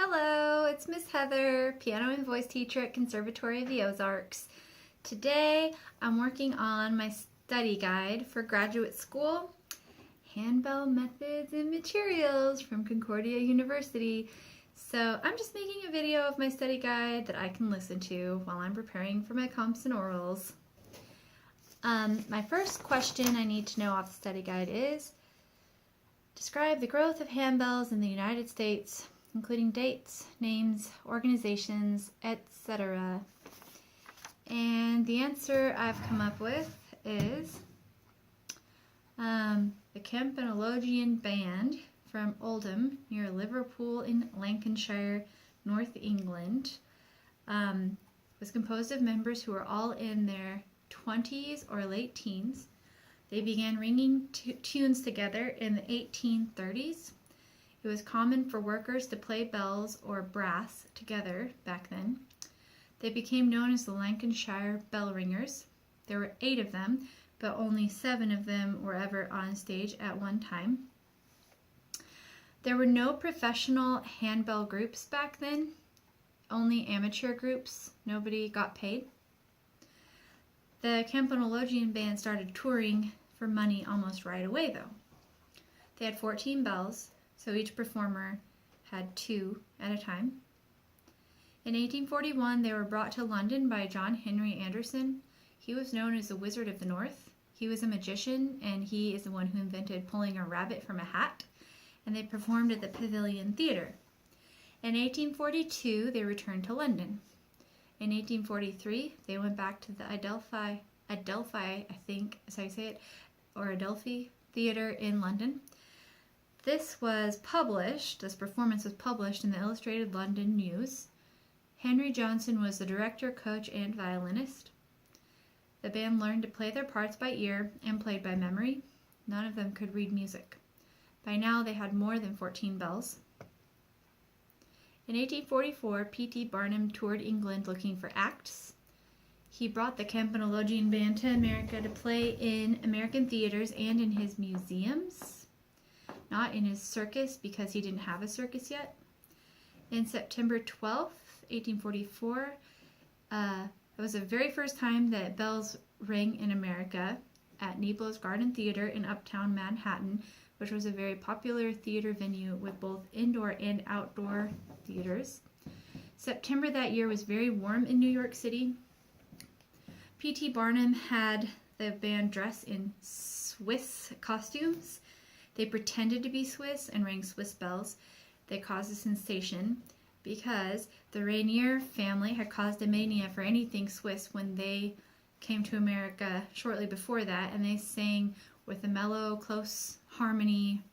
Hello, it's Miss Heather, piano and voice teacher at Conservatory of the Ozarks. Today I'm working on my study guide for graduate school, Handbell Methods and Materials from Concordia University. So I'm just making a video of my study guide that I can listen to while I'm preparing for my comps and orals. My first question I need to know off the study guide is, describe the growth of handbells in the United States, including dates, names, organizations, etc. And the answer I've come up with is the Campanologian Band from Oldham near Liverpool in Lancashire, North England, was composed of members who were all in their 20s or late teens. They began ringing tunes together in the 1830s. It was common for workers to play bells or brass together back then. They became known as the Lancashire Bell Ringers. There were 8 of them, but only 7 of them were ever on stage at one time. There were no professional handbell groups back then, only amateur groups. Nobody got paid. The Campanologian Band started touring for money almost right away, though. They had 14 bells, so each performer had 2 at a time. In 1841, they were brought to London by John Henry Anderson. He was known as the Wizard of the North. He was a magician, and he is the one who invented pulling a rabbit from a hat, and they performed at the Pavilion Theatre. In 1842, they returned to London. In 1843, they went back to the Adelphi, I think is how you say it, or Adelphi Theatre in London. This performance was published in the Illustrated London News. Henry Johnson was the director, coach, and violinist. The band learned to play their parts by ear and played by memory. None of them could read music. By now they had more than 14 bells. In 1844, P.T. Barnum toured England looking for acts. He brought the Campanologian Band to America to play in American theaters and in his museums. Not in his circus, because he didn't have a circus yet. In September 12th, 1844, it was the very first time that bells rang in America at Neblo's Garden Theater in uptown Manhattan, which was a very popular theater venue with both indoor and outdoor theaters. September that year was very warm in New York City. P.T. Barnum had the band dress in Swiss costumes. They pretended to be Swiss and rang Swiss bells. They caused a sensation because the Rainier family had caused a mania for anything Swiss when they came to America shortly before that, and they sang with a mellow, close harmony.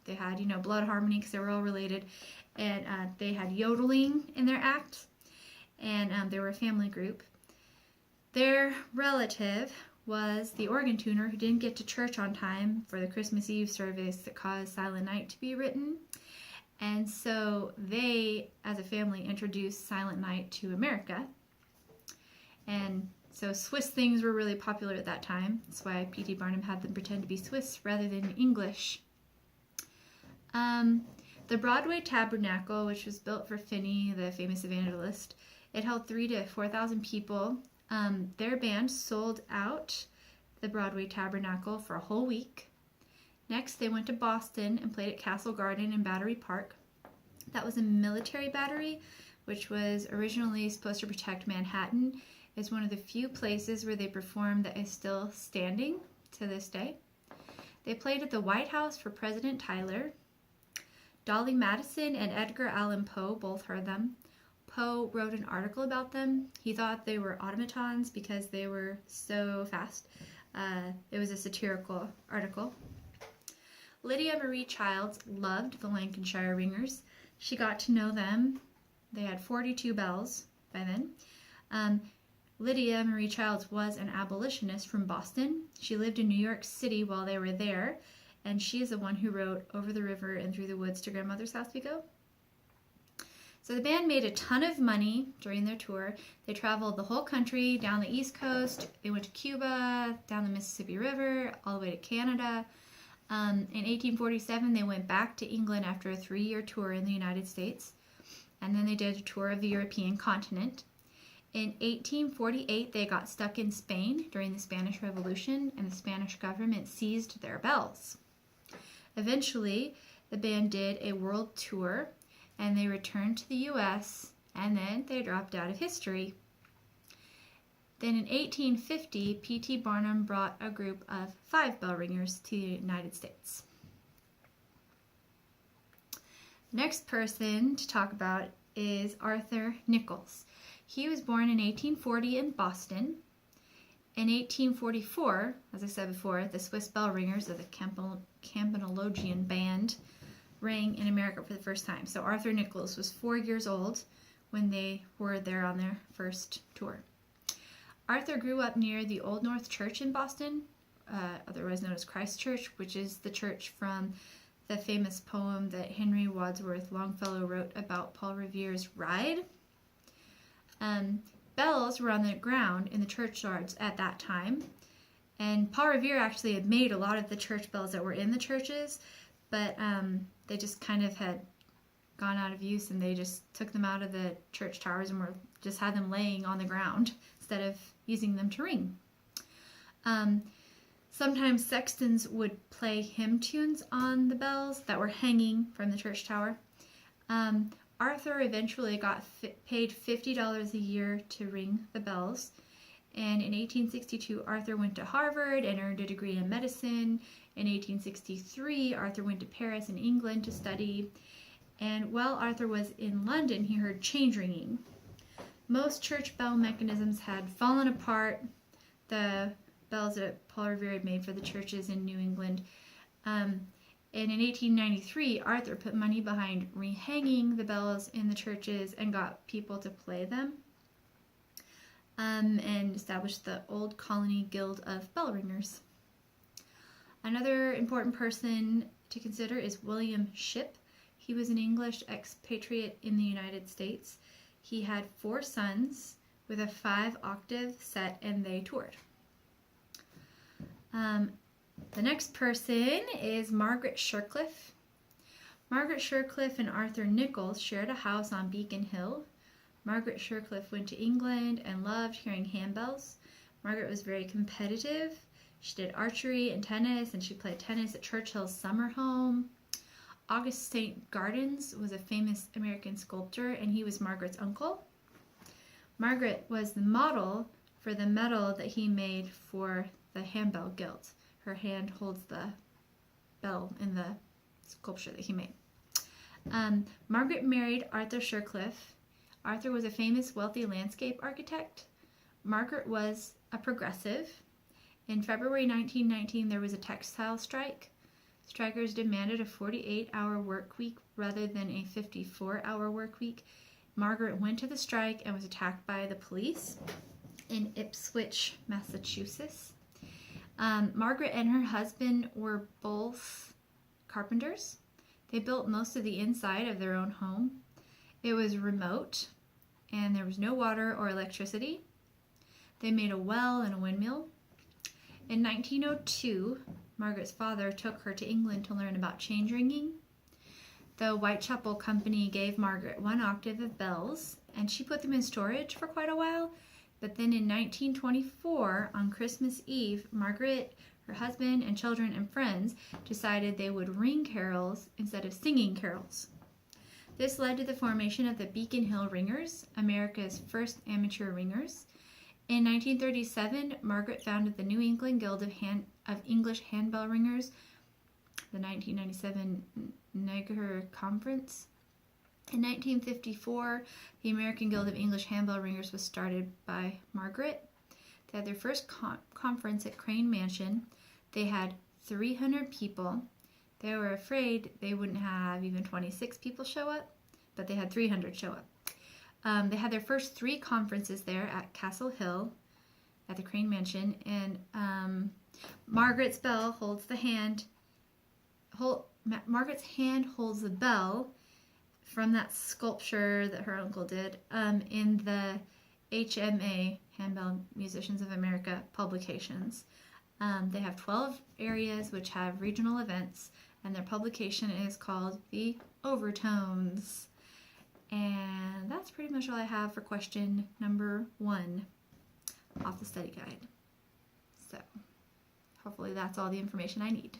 They had, blood harmony because they were all related, and they had yodeling in their act, and they were a family group. Their relative was the organ tuner who didn't get to church on time for the Christmas Eve service that caused Silent Night to be written. And so they, as a family, introduced Silent Night to America. And so Swiss things were really popular at that time. That's why P.T. Barnum had them pretend to be Swiss rather than English. The Broadway Tabernacle, which was built for Finney, the famous evangelist, it held 3,000 to 4,000 people. Their band sold out the Broadway Tabernacle for a whole week. Next, they went to Boston and played at Castle Garden in Battery Park. That was a military battery, which was originally supposed to protect Manhattan. It's one of the few places where they performed that is still standing to this day. They played at the White House for President Tyler. Dolly Madison and Edgar Allan Poe both heard them. Poe wrote an article about them. He thought they were automatons because they were so fast. It was a satirical article. Lydia Marie Childs loved the Lancashire Ringers. She got to know them. They had 42 bells by then. Lydia Marie Childs was an abolitionist from Boston. She lived in New York City while they were there, and she is the one who wrote Over the River and Through the Woods to Grandmother's House We Go. So the band made a ton of money during their tour. They traveled the whole country, down the East Coast. They went to Cuba, down the Mississippi River, all the way to Canada. In 1847, they went back to England after a 3-year tour in the United States. and then they did a tour of the European continent. In 1848, they got stuck in Spain during the Spanish Revolution, and the Spanish government seized their bells. Eventually, the band did a world tour, and they returned to the U.S., and then they dropped out of history. Then in 1850, P.T. Barnum brought a group of 5 bell ringers to the United States. The next person to talk about is Arthur Nichols. He was born in 1840 in Boston. In 1844, as I said before, the Swiss bell ringers of the Campanologian band rang in America for the first time. So Arthur Nichols was 4 years old when they were there on their first tour. Arthur grew up near the Old North Church in Boston, otherwise known as Christ Church, which is the church from the famous poem that Henry Wadsworth Longfellow wrote about Paul Revere's Ride. Bells were on the ground in the churchyards at that time, and Paul Revere actually had made a lot of the church bells that were in the churches, but they just kind of had gone out of use, and they just took them out of the church towers and just had them laying on the ground instead of using them to ring. Sometimes sextons would play hymn tunes on the bells that were hanging from the church tower. Arthur eventually got paid $50 a year to ring the bells. And in 1862, Arthur went to Harvard and earned a degree in medicine. In 1863, Arthur went to Paris in England to study. And while Arthur was in London, he heard change ringing. Most church bell mechanisms had fallen apart. The bells that Paul Revere had made for the churches in New England. And in 1893, Arthur put money behind rehanging the bells in the churches and got people to play them, and established the Old Colony Guild of Bell Ringers. Another important person to consider is William Shipp. He was an English expatriate in the United States. He had 4 sons with a 5-octave set, and they toured. The next person is Margaret Shercliffe. Margaret Shercliffe and Arthur Nichols shared a house on Beacon Hill. Margaret Shercliffe went to England and loved hearing handbells. Margaret was very competitive. She did archery and tennis, and she played tennis at Churchill's summer home. August St. Gaudens was a famous American sculptor, and he was Margaret's uncle. Margaret was the model for the medal that he made for the Handbell Guild. Her hand holds the bell in the sculpture that he made. Margaret married Arthur Shercliffe. Arthur was a famous wealthy landscape architect. Margaret was a progressive. In February 1919, there was a textile strike. Strikers demanded a 48-hour work week rather than a 54-hour work week. Margaret went to the strike and was attacked by the police in Ipswich, Massachusetts. Margaret and her husband were both carpenters. They built most of the inside of their own home. It was remote, and there was no water or electricity. They made a well and a windmill. In 1902, Margaret's father took her to England to learn about change ringing. The Whitechapel Company gave Margaret 1 octave of bells, and she put them in storage for quite a while. But then in 1924, on Christmas Eve, Margaret, her husband, and children and friends decided they would ring carols instead of singing carols. This led to the formation of the Beacon Hill Ringers, America's first amateur ringers. In 1937, Margaret founded the New England Guild of English Handbell Ringers, the 1997 Niagara Conference. In 1954, the American Guild of English Handbell Ringers was started by Margaret. They had their first conference at Crane Mansion. They had 300 people. They were afraid they wouldn't have even 26 people show up, but they had 300 show up. They had their first 3 conferences there at Castle Hill at the Crane Mansion, and Margaret's bell holds the hand. Margaret's hand holds the bell from that sculpture that her uncle did in the HMA, Handbell Musicians of America, publications. They have 12 areas which have regional events, and their publication is called The Overtones. And pretty much all I have for question number 1 off the study guide. So hopefully that's all the information I need.